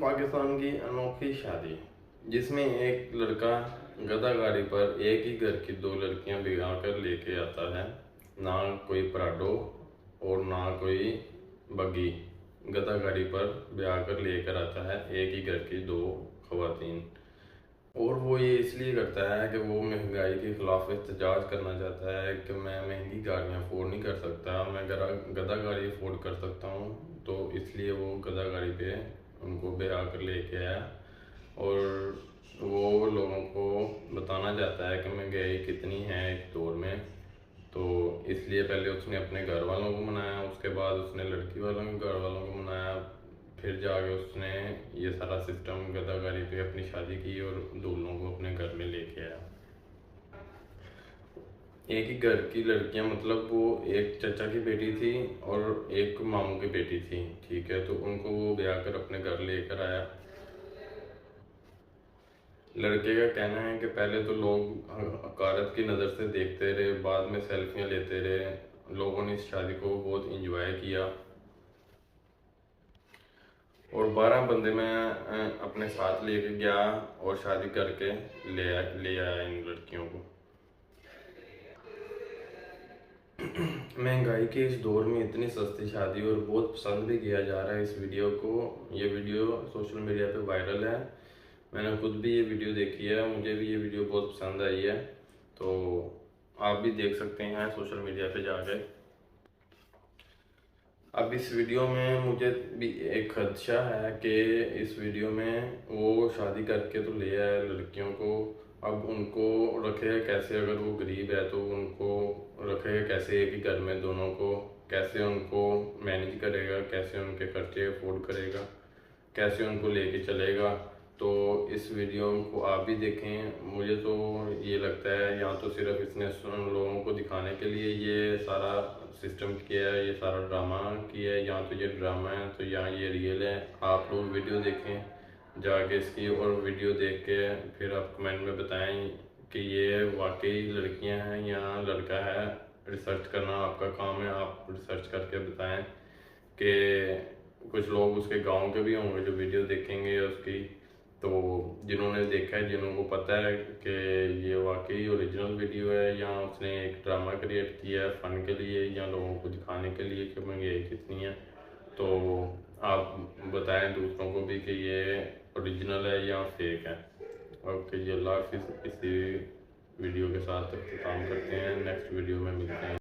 पाकिस्तान की अनोखी शादी, जिसमें एक लड़का गधा गाड़ी पर एक ही घर की दो लड़कियां बिगा कर लेके आता है। ना कोई पराडो और ना कोई बग्गी, गधा गाड़ी पर ब्याह कर लेकर आता है एक ही घर की दो खवातीन। और वो ये इसलिए करता है कि वो महंगाई के खिलाफ एहतजाज करना चाहता है कि मैं महंगी गाड़ियाँ अफोर्ड नहीं कर सकता, मैं गधा गाड़ी अफोर्ड कर सकता हूँ। तो इसलिए वो गधा गाड़ी पे उनको ब्याह कर लेके आया और वो लोगों को बताना चाहता है कि महंगाई कितनी है इस दौर में। तो इसलिए पहले उसने अपने घर वालों को मनाया, उसके बाद उसने लड़की वालों के घर वालों को मनाया, फिर जाके उसने ये सारा सिस्टम गदागारी पे अपनी शादी की और दूल्हों को अपने घर में लेके आया। एक ही घर की लड़कियां, मतलब वो एक चाचा की बेटी थी और एक मामू की बेटी थी, ठीक है। तो उनको वो ब्याह कर अपने घर लेकर आया। लड़के का कहना है कि पहले तो लोग हकारत की नज़र से देखते रहे, बाद में सेल्फियां लेते रहे। लोगों ने इस शादी को बहुत इंजॉय किया और 12 बंदे मैं अपने साथ लेके गया और शादी करके ले आया इन लड़कियों को। महंगाई के इस दौर में इतनी सस्ती शादी, और बहुत पसंद भी किया जा रहा है इस वीडियो को। ये वीडियो सोशल मीडिया पे वायरल है, मैंने खुद भी ये वीडियो देखी है, मुझे भी ये वीडियो बहुत पसंद आई है। तो आप भी देख सकते हैं सोशल मीडिया पे जाके। अब इस वीडियो में मुझे भी एक खदशा है कि इस वीडियो में वो शादी करके तो ले आए लड़कियों को, अब उनको रखेगा कैसे? अगर वो गरीब है तो उनको रखेगा कैसे एक ही घर में दोनों को? कैसे उनको मैनेज करेगा? कैसे उनके खर्चे अफोर्ड करेगा? कैसे उनको लेके चलेगा? तो इस वीडियो को आप भी देखें। मुझे तो ये लगता है या तो सिर्फ इसने लोगों को दिखाने के लिए ये सारा सिस्टम किया है, ये सारा ड्रामा किया है, या तो ये ड्रामा है तो या ये रियल है। आप लोग वीडियो देखें जाके इसकी, और वीडियो देख के फिर आप कमेंट में बताएं कि ये वाकई लड़कियां हैं या लड़का है। रिसर्च करना आपका काम है, आप रिसर्च करके बताएं कि कुछ लोग उसके गांव के भी होंगे जो वीडियो देखेंगे उसकी। तो जिन्होंने देखा है, जिन्हों को पता है कि ये वाकई ओरिजिनल वीडियो है या उसने एक ड्रामा क्रिएट किया है फ़न के लिए या लोगों को दिखाने के लिए कि महंगाई कितनी है, तो आप बताएं दूसरों को भी कि ये ओरिजिनल है या फेक है। ओके जी, अल्लाह हाफिज़। इसी वीडियो के साथ काम करते हैं, नेक्स्ट वीडियो में मिलते हैं।